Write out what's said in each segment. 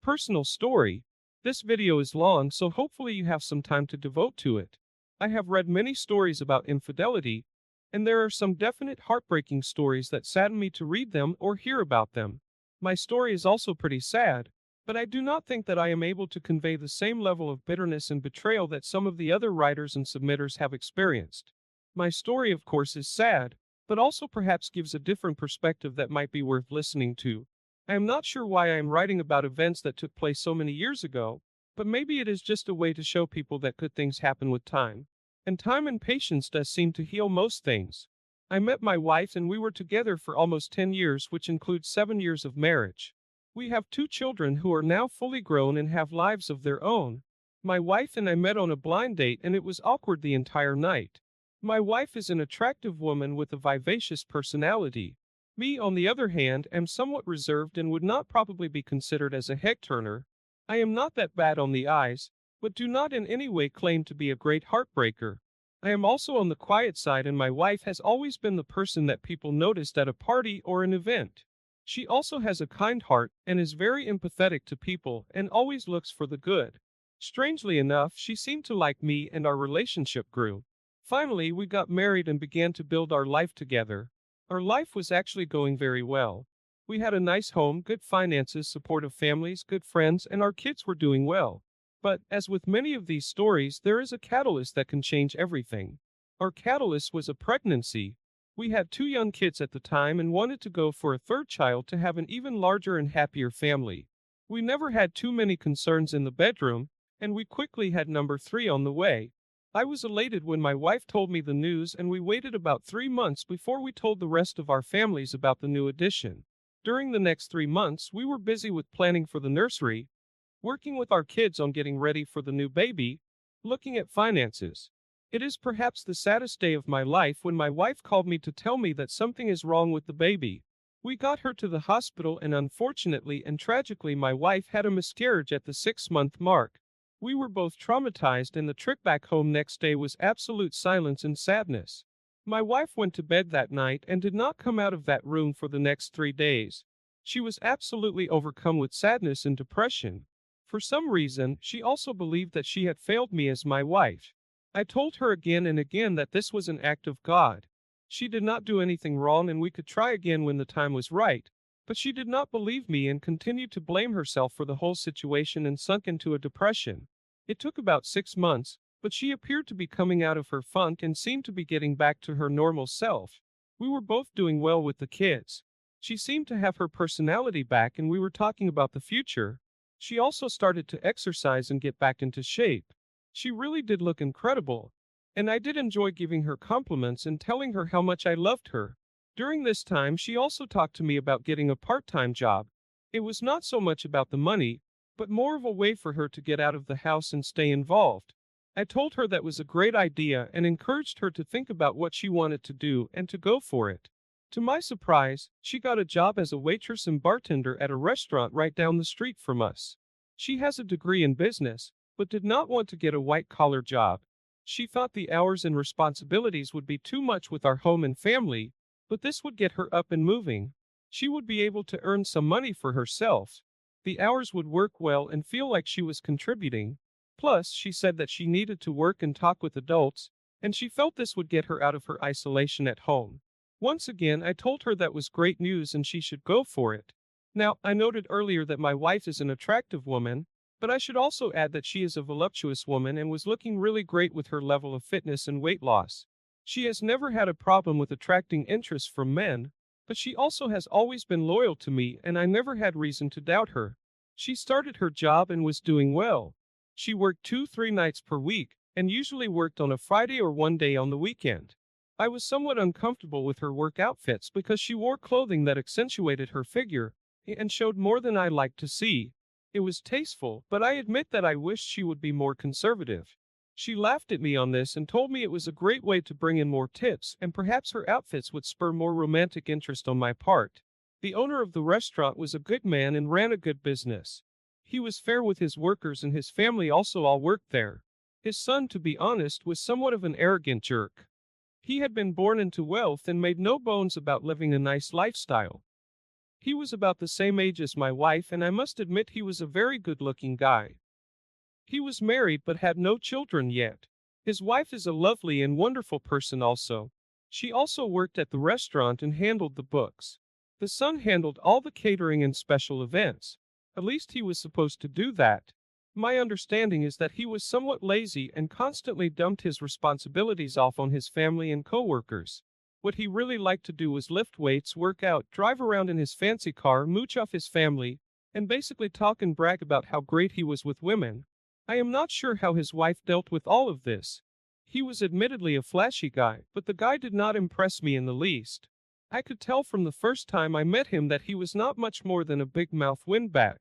personal story. This video is long, so hopefully you have some time to devote to it. I have read many stories about infidelity, and there are some definite heartbreaking stories that sadden me to read them or hear about them. My story is also pretty sad, but I do not think that I am able to convey the same level of bitterness and betrayal that some of the other writers and submitters have experienced. My story, of course, is sad, but also perhaps gives a different perspective that might be worth listening to. I am not sure why I am writing about events that took place so many years ago, but maybe it is just a way to show people that good things happen with time. And time and patience does seem to heal most things. I met my wife and we were together for almost 10 years, which includes 7 years of marriage. We have 2 children who are now fully grown and have lives of their own. My wife and I met on a blind date and it was awkward the entire night. My wife is an attractive woman with a vivacious personality. Me, on the other hand, am somewhat reserved and would not probably be considered as a head-turner. I am not that bad on the eyes, but do not in any way claim to be a great heartbreaker. I am also on the quiet side and my wife has always been the person that people noticed at a party or an event. She also has a kind heart and is very empathetic to people and always looks for the good. Strangely enough, she seemed to like me and our relationship grew. Finally, we got married and began to build our life together. Our life was actually going very well. We had a nice home, good finances, supportive families, good friends, and our kids were doing well. But, as with many of these stories, there is a catalyst that can change everything. Our catalyst was a pregnancy. We had 2 young kids at the time and wanted to go for a 3rd child to have an even larger and happier family. We never had too many concerns in the bedroom, and we quickly had number 3 on the way. I was elated when my wife told me the news, and we waited about 3 months before we told the rest of our families about the new addition. During the next 3 months, we were busy with planning for the nursery, working with our kids on getting ready for the new baby, looking at finances. It is perhaps the saddest day of my life when my wife called me to tell me that something is wrong with the baby. We got her to the hospital and unfortunately and tragically my wife had a miscarriage at the 6-month mark. We were both traumatized and the trip back home next day was absolute silence and sadness. My wife went to bed that night and did not come out of that room for the next 3 days. She was absolutely overcome with sadness and depression. For some reason, she also believed that she had failed me as my wife. I told her again and again that this was an act of God. She did not do anything wrong and we could try again when the time was right. But she did not believe me and continued to blame herself for the whole situation and sunk into a depression. It took about 6 months, but she appeared to be coming out of her funk and seemed to be getting back to her normal self. We were both doing well with the kids. She seemed to have her personality back and we were talking about the future. She also started to exercise and get back into shape. She really did look incredible. And I did enjoy giving her compliments and telling her how much I loved her. During this time, she also talked to me about getting a part-time job. It was not so much about the money, but more of a way for her to get out of the house and stay involved. I told her that was a great idea and encouraged her to think about what she wanted to do and to go for it. To my surprise, she got a job as a waitress and bartender at a restaurant right down the street from us. She has a degree in business, but did not want to get a white-collar job. She thought the hours and responsibilities would be too much with our home and family, but this would get her up and moving. She would be able to earn some money for herself. The hours would work well and feel like she was contributing. Plus, she said that she needed to work and talk with adults, and she felt this would get her out of her isolation at home. Once again, I told her that was great news and she should go for it. Now, I noted earlier that my wife is an attractive woman, but I should also add that she is a voluptuous woman and was looking really great with her level of fitness and weight loss. She has never had a problem with attracting interest from men, but she also has always been loyal to me and I never had reason to doubt her. She started her job and was doing well. She worked 2-3 nights per week, and usually worked on a Friday or one day on the weekend. I was somewhat uncomfortable with her work outfits because she wore clothing that accentuated her figure and showed more than I liked to see. It was tasteful, but I admit that I wished she would be more conservative. She laughed at me on this and told me it was a great way to bring in more tips and perhaps her outfits would spur more romantic interest on my part. The owner of the restaurant was a good man and ran a good business. He was fair with his workers and his family also all worked there. His son, to be honest, was somewhat of an arrogant jerk. He had been born into wealth and made no bones about living a nice lifestyle. He was about the same age as my wife, and I must admit he was a very good-looking guy. He was married but had no children yet. His wife is a lovely and wonderful person also. She also worked at the restaurant and handled the books. The son handled all the catering and special events. At least he was supposed to do that. My understanding is that he was somewhat lazy and constantly dumped his responsibilities off on his family and coworkers. What he really liked to do was lift weights, work out, drive around in his fancy car, mooch off his family, and basically talk and brag about how great he was with women. I am not sure how his wife dealt with all of this. He was admittedly a flashy guy, but the guy did not impress me in the least. I could tell from the first time I met him that he was not much more than a big mouth windbag.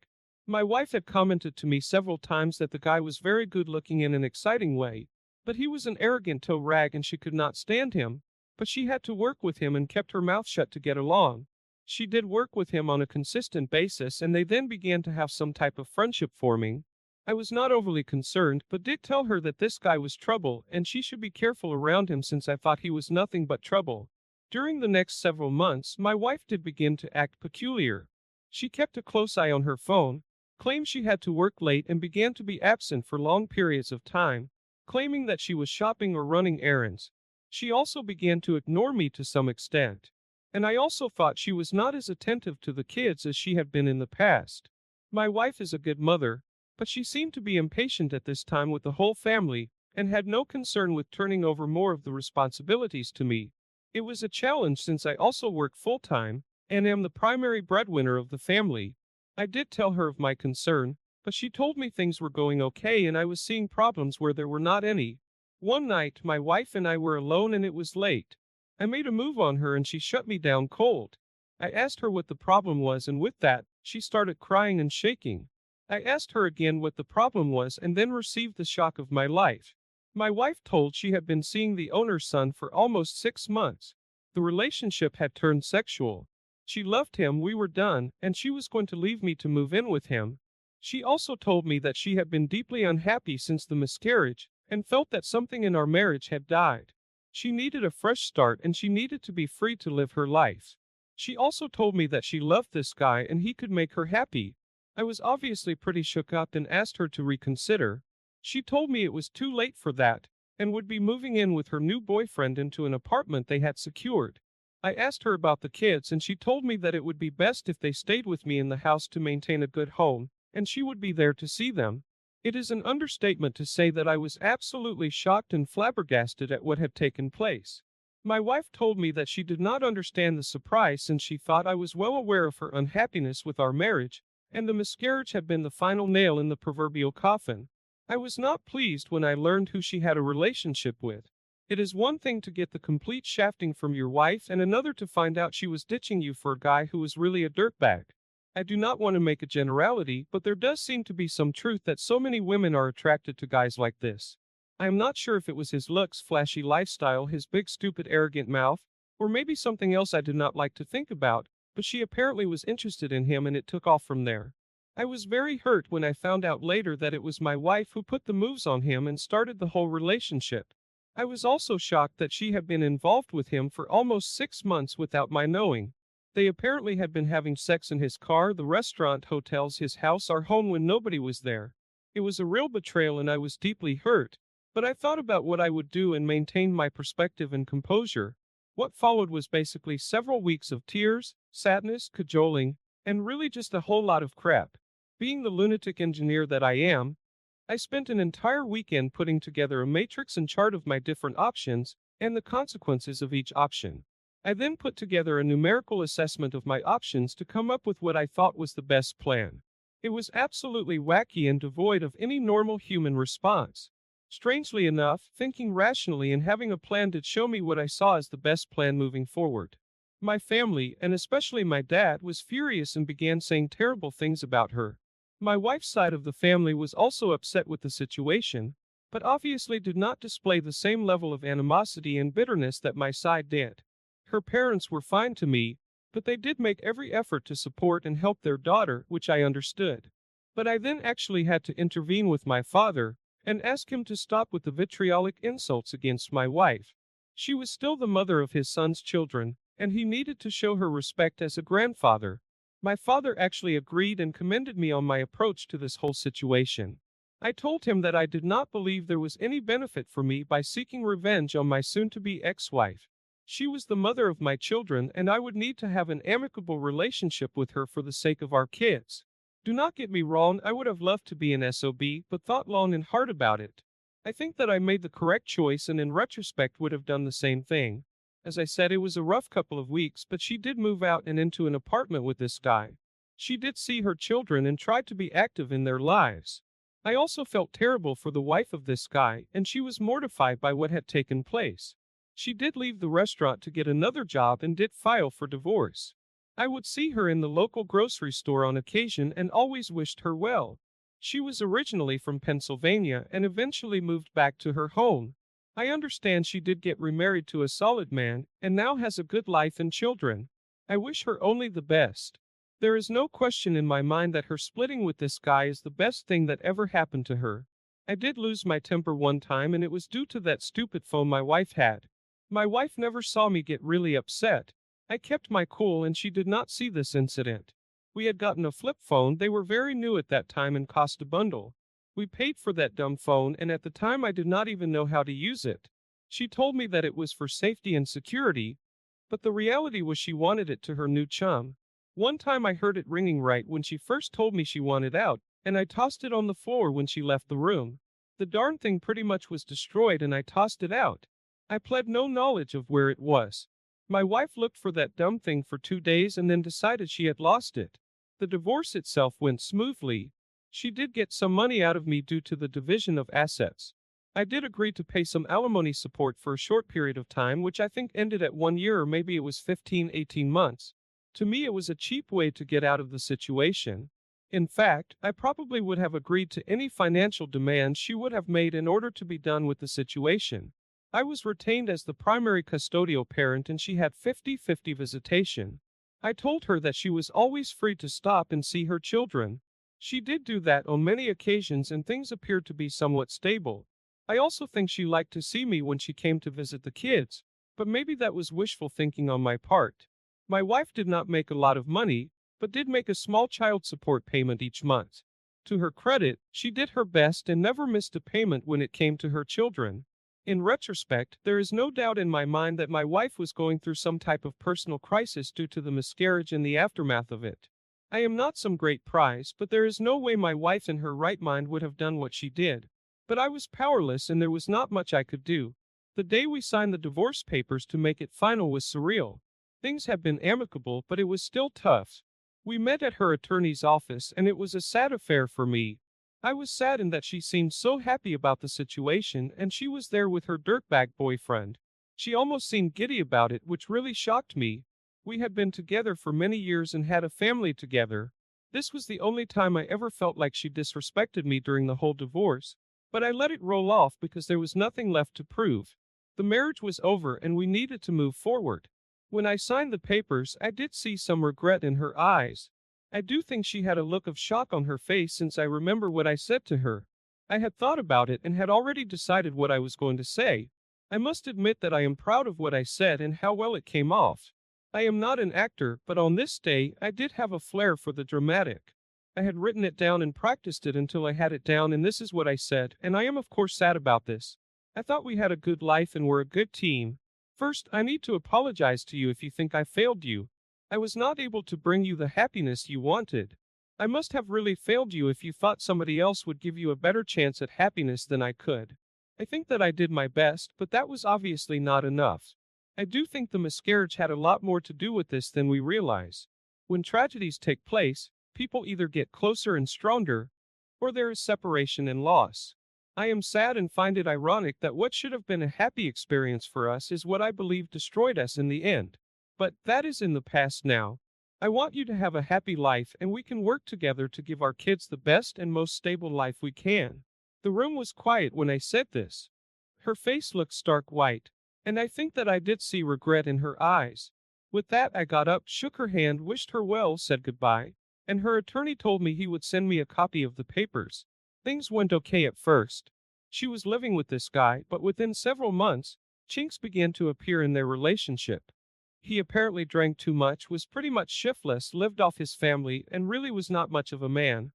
My wife had commented to me several times that the guy was very good looking in an exciting way, but he was an arrogant toe rag and she could not stand him. But she had to work with him and kept her mouth shut to get along. She did work with him on a consistent basis and they then began to have some type of friendship forming. I was not overly concerned, but did tell her that this guy was trouble and she should be careful around him since I thought he was nothing but trouble. During the next several months, my wife did begin to act peculiar. She kept a close eye on her phone, claimed she had to work late and began to be absent for long periods of time, claiming that she was shopping or running errands. She also began to ignore me to some extent. And I also thought she was not as attentive to the kids as she had been in the past. My wife is a good mother, but she seemed to be impatient at this time with the whole family, and had no concern with turning over more of the responsibilities to me. It was a challenge since I also work full-time, and am the primary breadwinner of the family. I did tell her of my concern, but she told me things were going okay and I was seeing problems where there were not any. One night, my wife and I were alone and it was late. I made a move on her and she shut me down cold. I asked her what the problem was and with that, she started crying and shaking. I asked her again what the problem was and then received the shock of my life. My wife told she had been seeing the owner's son for almost 6 months. The relationship had turned sexual. She loved him, we were done, and she was going to leave me to move in with him. She also told me that she had been deeply unhappy since the miscarriage, and felt that something in our marriage had died. She needed a fresh start and she needed to be free to live her life. She also told me that she loved this guy and he could make her happy. I was obviously pretty shook up and asked her to reconsider. She told me it was too late for that, and would be moving in with her new boyfriend into an apartment they had secured. I asked her about the kids and she told me that it would be best if they stayed with me in the house to maintain a good home, and she would be there to see them. It is an understatement to say that I was absolutely shocked and flabbergasted at what had taken place. My wife told me that she did not understand the surprise since she thought I was well aware of her unhappiness with our marriage, and the miscarriage had been the final nail in the proverbial coffin. I was not pleased when I learned who she had a relationship with. It is one thing to get the complete shafting from your wife and another to find out she was ditching you for a guy who was really a dirtbag. I do not want to make a generality, but there does seem to be some truth that so many women are attracted to guys like this. I am not sure if it was his looks, flashy lifestyle, his big stupid arrogant mouth, or maybe something else I do not like to think about, but she apparently was interested in him and it took off from there. I was very hurt when I found out later that it was my wife who put the moves on him and started the whole relationship. I was also shocked that she had been involved with him for almost 6 months without my knowing. They apparently had been having sex in his car, the restaurant, hotels, his house, our home when nobody was there. It was a real betrayal and I was deeply hurt, but I thought about what I would do and maintained my perspective and composure. What followed was basically several weeks of tears, sadness, cajoling, and really just a whole lot of crap. Being the lunatic engineer that I am, I spent an entire weekend putting together a matrix and chart of my different options and the consequences of each option. I then put together a numerical assessment of my options to come up with what I thought was the best plan. It was absolutely wacky and devoid of any normal human response. Strangely enough, thinking rationally and having a plan did show me what I saw as the best plan moving forward. My family, and especially my dad, was furious and began saying terrible things about her. My wife's side of the family was also upset with the situation, but obviously did not display the same level of animosity and bitterness that my side did. Her parents were fine to me, but they did make every effort to support and help their daughter, which I understood. But I then actually had to intervene with my father and ask him to stop with the vitriolic insults against my wife. She was still the mother of his son's children, and he needed to show her respect as a grandfather. My father actually agreed and commended me on my approach to this whole situation. I told him that I did not believe there was any benefit for me by seeking revenge on my soon to be ex wife. She was the mother of my children, and I would need to have an amicable relationship with her for the sake of our kids. Do not get me wrong, I would have loved to be an SOB, but thought long and hard about it. I think that I made the correct choice and in retrospect would have done the same thing. As I said, it was a rough couple of weeks, but she did move out and into an apartment with this guy. She did see her children and tried to be active in their lives. I also felt terrible for the wife of this guy, and she was mortified by what had taken place. She did leave the restaurant to get another job and did file for divorce. I would see her in the local grocery store on occasion and always wished her well. She was originally from Pennsylvania and eventually moved back to her home. I understand she did get remarried to a solid man and now has a good life and children. I wish her only the best. There is no question in my mind that her splitting with this guy is the best thing that ever happened to her. I did lose my temper one time and it was due to that stupid phone my wife had. My wife never saw me get really upset. I kept my cool and she did not see this incident. We had gotten a flip phone, they were very new at that time and cost a bundle. We paid for that dumb phone and at the time I did not even know how to use it. She told me that it was for safety and security, but the reality was she wanted it to her new chum. One time I heard it ringing right when she first told me she wanted out, and I tossed it on the floor when she left the room. The darn thing pretty much was destroyed and I tossed it out. I pled no knowledge of where it was. My wife looked for that dumb thing for 2 days and then decided she had lost it. The divorce itself went smoothly. She did get some money out of me due to the division of assets. I did agree to pay some alimony support for a short period of time, which I think ended at 1 year or maybe it was 18 months. To me, it was a cheap way to get out of the situation. In fact, I probably would have agreed to any financial demand she would have made in order to be done with the situation. I was retained as the primary custodial parent and she had 50-50 visitation. I told her that she was always free to stop and see her children. She did do that on many occasions and things appeared to be somewhat stable. I also think she liked to see me when she came to visit the kids, but maybe that was wishful thinking on my part. My wife did not make a lot of money, but did make a small child support payment each month. To her credit, she did her best and never missed a payment when it came to her children. In retrospect, there is no doubt in my mind that my wife was going through some type of personal crisis due to the miscarriage and the aftermath of it. I am not some great prize, but there is no way my wife in her right mind would have done what she did. But I was powerless and there was not much I could do. The day we signed the divorce papers to make it final was surreal. Things had been amicable, but it was still tough. We met at her attorney's office and it was a sad affair for me. I was saddened that she seemed so happy about the situation and she was there with her dirtbag boyfriend. She almost seemed giddy about it, which really shocked me. We had been together for many years and had a family together. This was the only time I ever felt like she disrespected me during the whole divorce, but I let it roll off because there was nothing left to prove. The marriage was over and we needed to move forward. When I signed the papers, I did see some regret in her eyes. I do think she had a look of shock on her face since I remember what I said to her. I had thought about it and had already decided what I was going to say. I must admit that I am proud of what I said and how well it came off. I am not an actor, but on this day, I did have a flair for the dramatic. I had written it down and practiced it until I had it down, and this is what I said, and I am of course sad about this. I thought we had a good life and were a good team. First, I need to apologize to you if you think I failed you. I was not able to bring you the happiness you wanted. I must have really failed you if you thought somebody else would give you a better chance at happiness than I could. I think that I did my best, but that was obviously not enough. I do think the miscarriage had a lot more to do with this than we realize. When tragedies take place, people either get closer and stronger, or there is separation and loss. I am sad and find it ironic that what should have been a happy experience for us is what I believe destroyed us in the end. But that is in the past now. I want you to have a happy life and we can work together to give our kids the best and most stable life we can. The room was quiet when I said this. Her face looked stark white, and I think that I did see regret in her eyes. With that, I got up, shook her hand, wished her well, said goodbye, and her attorney told me he would send me a copy of the papers. Things went okay at first. She was living with this guy, but within several months, chinks began to appear in their relationship. He apparently drank too much, was pretty much shiftless, lived off his family, and really was not much of a man.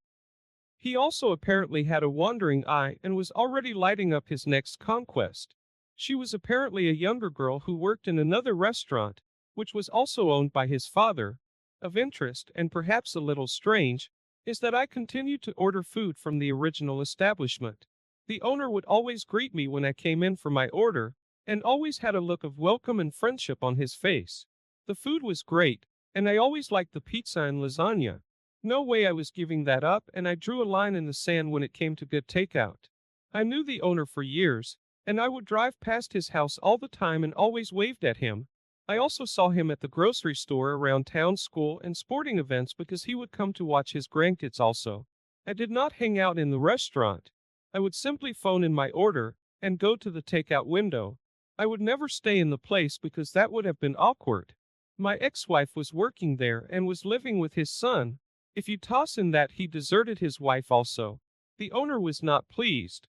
He also apparently had a wandering eye and was already lighting up his next conquest. She was apparently a younger girl who worked in another restaurant, which was also owned by his father. Of interest, and perhaps a little strange, is that I continued to order food from the original establishment. The owner would always greet me when I came in for my order, and always had a look of welcome and friendship on his face. The food was great, and I always liked the pizza and lasagna. No way I was giving that up, and I drew a line in the sand when it came to good takeout. I knew the owner for years, and I would drive past his house all the time and always waved at him. I also saw him at the grocery store, around town, school, and sporting events because he would come to watch his grandkids also. I did not hang out in the restaurant. I would simply phone in my order and go to the takeout window. I would never stay in the place because that would have been awkward. My ex-wife was working there and was living with his son. If you toss in that he deserted his wife also, the owner was not pleased.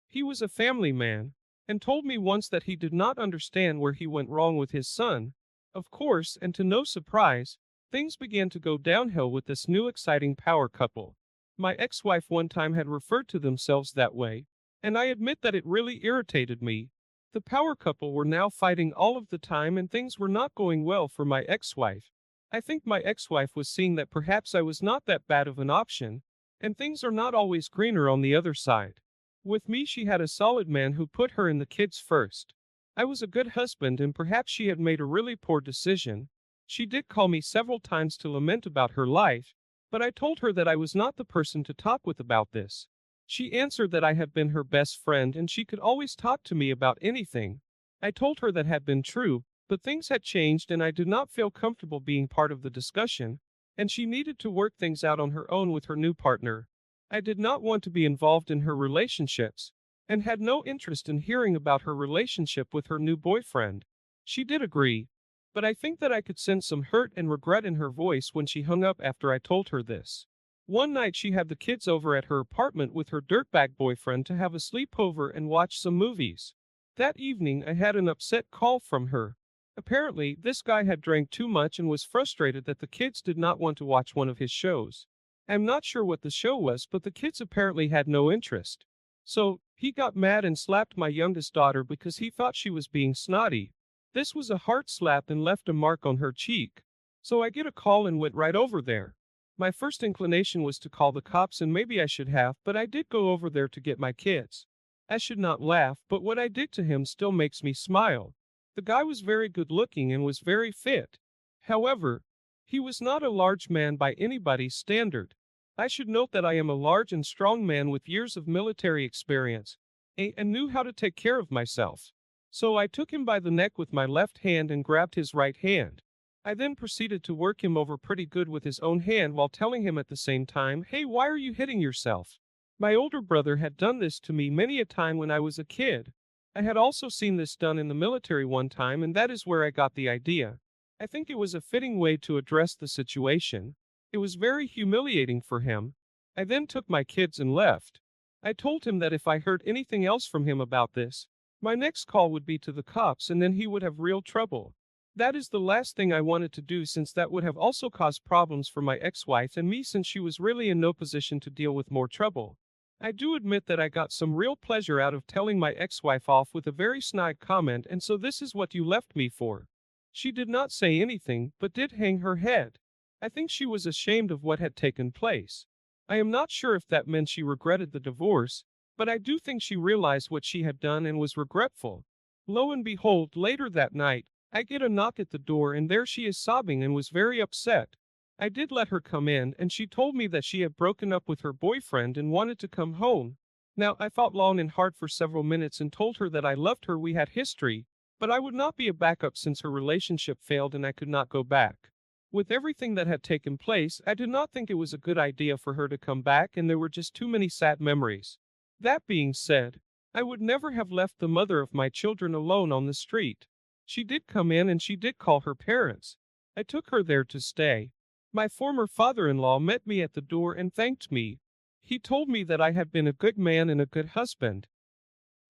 He was a family man, and told me once that he did not understand where he went wrong with his son. Of course, and to no surprise, things began to go downhill with this new exciting power couple. My ex-wife one time had referred to themselves that way, and I admit that it really irritated me. The power couple were now fighting all of the time and things were not going well for my ex-wife. I think my ex-wife was seeing that perhaps I was not that bad of an option, and things are not always greener on the other side. With me, she had a solid man who put her and the kids first. I was a good husband, and perhaps she had made a really poor decision. She did call me several times to lament about her life, but I told her that I was not the person to talk with about this. She answered that I had been her best friend and she could always talk to me about anything. I told her that had been true, but things had changed and I did not feel comfortable being part of the discussion, and she needed to work things out on her own with her new partner. I did not want to be involved in her relationships, and had no interest in hearing about her relationship with her new boyfriend. She did agree, but I think that I could sense some hurt and regret in her voice when she hung up after I told her this. One night she had the kids over at her apartment with her dirtbag boyfriend to have a sleepover and watch some movies. That evening I had an upset call from her. Apparently, this guy had drank too much and was frustrated that the kids did not want to watch one of his shows. I'm not sure what the show was, but the kids apparently had no interest. So, he got mad and slapped my youngest daughter because he thought she was being snotty. This was a hard slap and left a mark on her cheek. So I get a call and went right over there. My first inclination was to call the cops, and maybe I should have, but I did go over there to get my kids. I should not laugh, but what I did to him still makes me smile. The guy was very good looking and was very fit. However, he was not a large man by anybody's standard. I should note that I am a large and strong man with years of military experience, and knew how to take care of myself. So I took him by the neck with my left hand and grabbed his right hand. I then proceeded to work him over pretty good with his own hand while telling him at the same time, "Hey, why are you hitting yourself?" My older brother had done this to me many a time when I was a kid. I had also seen this done in the military one time, and that is where I got the idea. I think it was a fitting way to address the situation. It was very humiliating for him. I then took my kids and left. I told him that if I heard anything else from him about this, my next call would be to the cops and then he would have real trouble. That is the last thing I wanted to do, since that would have also caused problems for my ex-wife and me, since she was really in no position to deal with more trouble. I do admit that I got some real pleasure out of telling my ex-wife off with a very snide comment, and so this is what you left me for. She did not say anything, but did hang her head. I think she was ashamed of what had taken place. I am not sure if that meant she regretted the divorce, but I do think she realized what she had done and was regretful. Lo and behold, later that night, I get a knock at the door and there she is sobbing and was very upset. I did let her come in, and she told me that she had broken up with her boyfriend and wanted to come home. Now, I thought long and hard for several minutes and told her that I loved her, we had history, but I would not be a backup since her relationship failed and I could not go back. With everything that had taken place, I did not think it was a good idea for her to come back, and there were just too many sad memories. That being said, I would never have left the mother of my children alone on the street. She did come in and she did call her parents. I took her there to stay. My former father-in-law met me at the door and thanked me. He told me that I had been a good man and a good husband.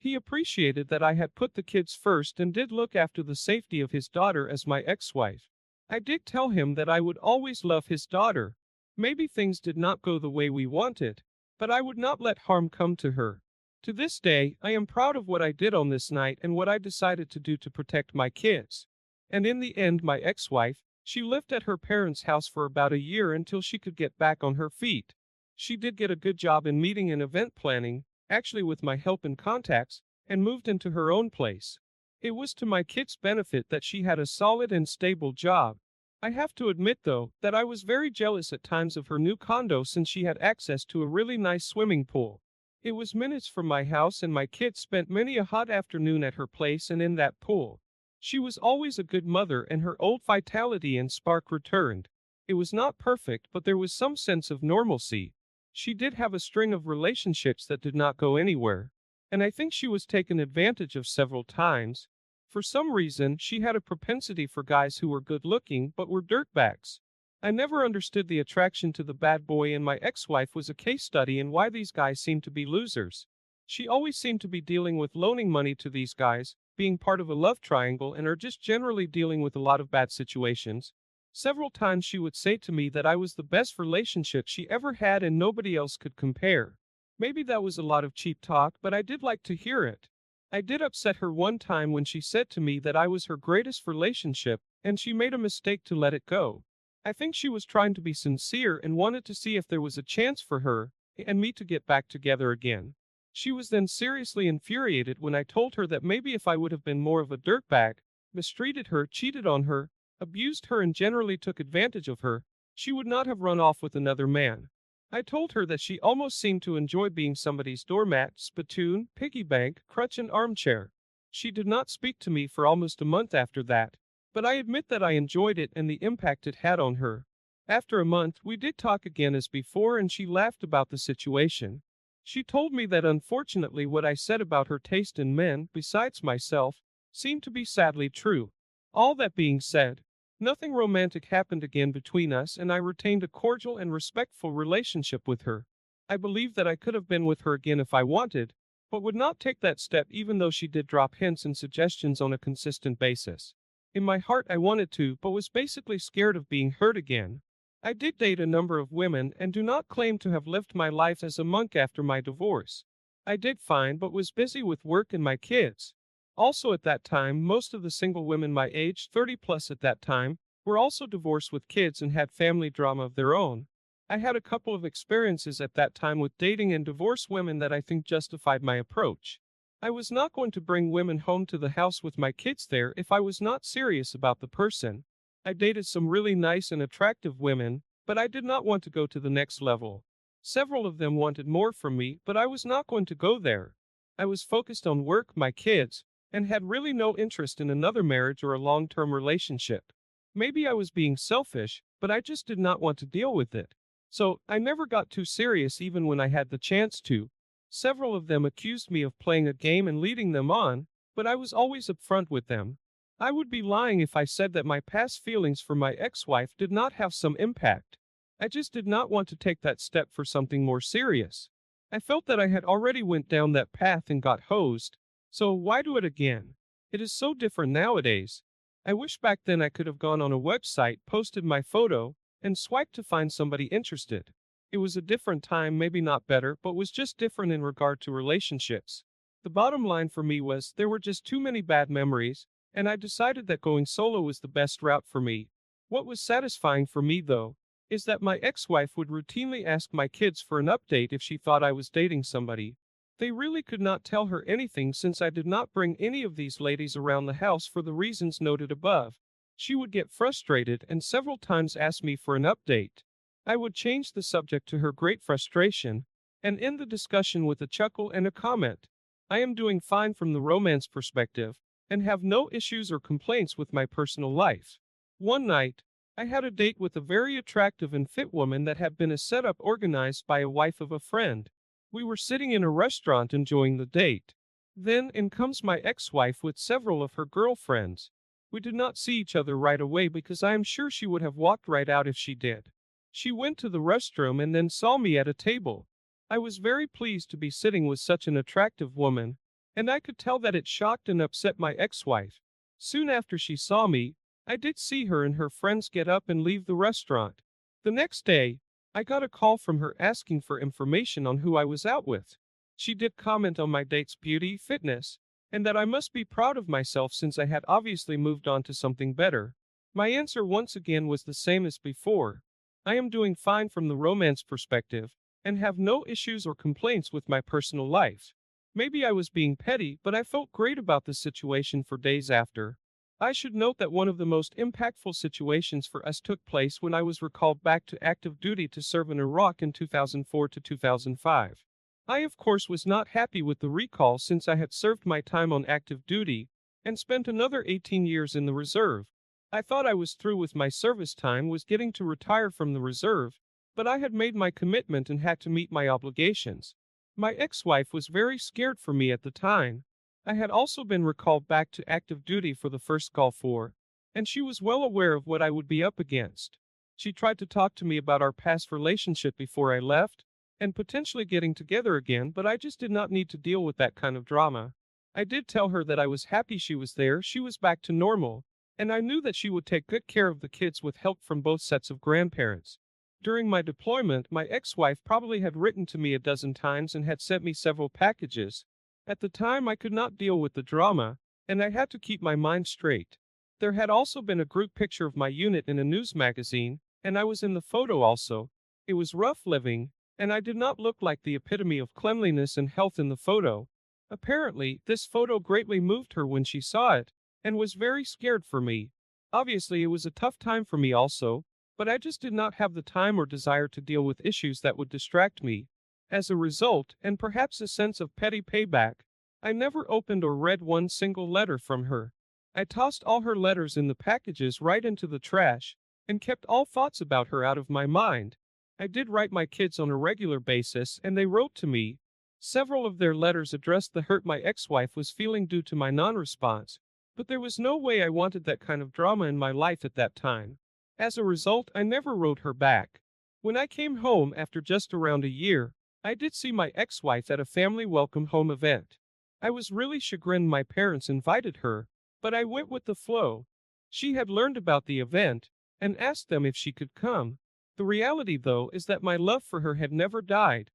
He appreciated that I had put the kids first and did look after the safety of his daughter as my ex-wife. I did tell him that I would always love his daughter. Maybe things did not go the way we wanted, but I would not let harm come to her. To this day, I am proud of what I did on this night and what I decided to do to protect my kids. And in the end, my ex-wife, she lived at her parents' house for about a year until she could get back on her feet. She did get a good job in meeting and event planning, actually with my help and contacts, and moved into her own place. It was to my kids' benefit that she had a solid and stable job. I have to admit though, that I was very jealous at times of her new condo since she had access to a really nice swimming pool. It was minutes from my house and my kids spent many a hot afternoon at her place and in that pool. She was always a good mother and her old vitality and spark returned. It was not perfect, but there was some sense of normalcy. She did have a string of relationships that did not go anywhere, and I think she was taken advantage of several times. For some reason, she had a propensity for guys who were good looking but were dirtbags. I never understood the attraction to the bad boy, and my ex-wife was a case study in why these guys seemed to be losers. She always seemed to be dealing with loaning money to these guys, being part of a love triangle, and are just generally dealing with a lot of bad situations. Several times she would say to me that I was the best relationship she ever had and nobody else could compare. Maybe that was a lot of cheap talk, but I did like to hear it. I did upset her one time when she said to me that I was her greatest relationship, and she made a mistake to let it go. I think she was trying to be sincere and wanted to see if there was a chance for her and me to get back together again. She was then seriously infuriated when I told her that maybe if I would have been more of a dirtbag, mistreated her, cheated on her, abused her, and generally took advantage of her, she would not have run off with another man. I told her that she almost seemed to enjoy being somebody's doormat, spittoon, piggy bank, crutch, and armchair. She did not speak to me for almost a month after that, but I admit that I enjoyed it and the impact it had on her. After a month, we did talk again as before, and she laughed about the situation. She told me that unfortunately what I said about her taste in men, besides myself, seemed to be sadly true. All that being said, nothing romantic happened again between us, and I retained a cordial and respectful relationship with her. I believe that I could have been with her again if I wanted, but would not take that step even though she did drop hints and suggestions on a consistent basis. In my heart I wanted to, but was basically scared of being hurt again. I did date a number of women and do not claim to have lived my life as a monk after my divorce. I did fine but was busy with work and my kids. Also at that time, most of the single women my age, 30 plus at that time, were also divorced with kids and had family drama of their own. I had a couple of experiences at that time with dating and divorced women that I think justified my approach. I was not going to bring women home to the house with my kids there if I was not serious about the person. I dated some really nice and attractive women, but I did not want to go to the next level. Several of them wanted more from me, but I was not going to go there. I was focused on work, my kids, and had really no interest in another marriage or a long-term relationship. Maybe I was being selfish, but I just did not want to deal with it. So, I never got too serious even when I had the chance to. Several of them accused me of playing a game and leading them on, but I was always upfront with them. I would be lying if I said that my past feelings for my ex-wife did not have some impact. I just did not want to take that step for something more serious. I felt that I had already went down that path and got hosed, so why do it again? It is so different nowadays. I wish back then I could have gone on a website, posted my photo, and swiped to find somebody interested. It was a different time, maybe not better, but was just different in regard to relationships. The bottom line for me was there were just too many bad memories, and I decided that going solo was the best route for me. What was satisfying for me, though, is that my ex-wife would routinely ask my kids for an update if she thought I was dating somebody. They really could not tell her anything since I did not bring any of these ladies around the house for the reasons noted above. She would get frustrated and several times ask me for an update. I would change the subject to her great frustration, and end the discussion with a chuckle and a comment. I am doing fine from the romance perspective, and have no issues or complaints with my personal life. One night, I had a date with a very attractive and fit woman that had been a setup organized by a wife of a friend. We were sitting in a restaurant enjoying the date. Then in comes my ex-wife with several of her girlfriends. We did not see each other right away because I am sure she would have walked right out if she did. She went to the restroom and then saw me at a table. I was very pleased to be sitting with such an attractive woman. and I could tell that it shocked and upset my ex-wife. Soon after she saw me, I did see her and her friends get up and leave the restaurant. The next day, I got a call from her asking for information on who I was out with. She did comment on my date's beauty, fitness, and that I must be proud of myself since I had obviously moved on to something better. My answer once again was the same as before. I am doing fine from the romance perspective, and have no issues or complaints with my personal life. Maybe I was being petty, but I felt great about the situation for days after. I should note that one of the most impactful situations for us took place when I was recalled back to active duty to serve in Iraq in 2004 to 2005. I, of course, was not happy with the recall since I had served my time on active duty and spent another 18 years in the reserve. I thought I was through with my service time, was getting to retire from the reserve, but I had made my commitment and had to meet my obligations. My ex-wife was very scared for me at the time. I had also been recalled back to active duty for the first Gulf War, and she was well aware of what I would be up against. She tried to talk to me about our past relationship before I left, and potentially getting together again, but I just did not need to deal with that kind of drama. I did tell her that I was happy she was there, she was back to normal, and I knew that she would take good care of the kids with help from both sets of grandparents. During my deployment, my ex-wife probably had written to me a dozen times and had sent me several packages. At the time, I could not deal with the drama, and I had to keep my mind straight. There had also been a group picture of my unit in a news magazine, and I was in the photo also. It was rough living, and I did not look like the epitome of cleanliness and health in the photo. Apparently, this photo greatly moved her when she saw it, and was very scared for me. Obviously, it was a tough time for me also, but I just did not have the time or desire to deal with issues that would distract me. As a result, and perhaps a sense of petty payback, I never opened or read one single letter from her. I tossed all her letters in the packages right into the trash, and kept all thoughts about her out of my mind. I did write my kids on a regular basis, and they wrote to me. Several of their letters addressed the hurt my ex-wife was feeling due to my non-response, but there was no way I wanted that kind of drama in my life at that time. As a result, I never wrote her back. When I came home after just around a year, I did see my ex-wife at a family welcome home event. I was really chagrined my parents invited her, but I went with the flow. She had learned about the event, and asked them if she could come. The reality, though, is that my love for her had never died,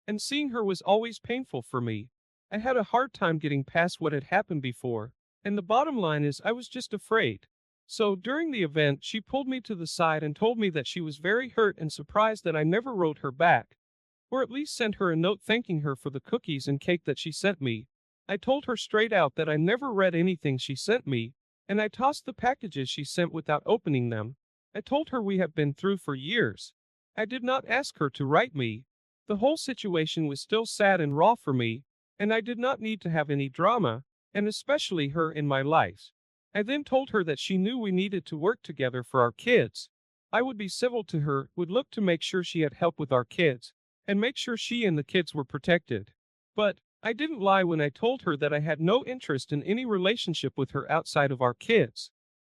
and seeing her was always painful for me. I had a hard time getting past what had happened before, and the bottom line is I was just afraid. So, during the event, she pulled me to the side and told me that she was very hurt and surprised that I never wrote her back, or at least sent her a note thanking her for the cookies and cake that she sent me. I told her straight out that I never read anything she sent me, and I tossed the packages she sent without opening them. I told her we have been through for years. I did not ask her to write me. The whole situation was still sad and raw for me, and I did not need to have any drama, and especially her in my life. I then told her that she knew we needed to work together for our kids. I would be civil to her, would look to make sure she had help with our kids, and make sure she and the kids were protected. But I didn't lie when I told her that I had no interest in any relationship with her outside of our kids.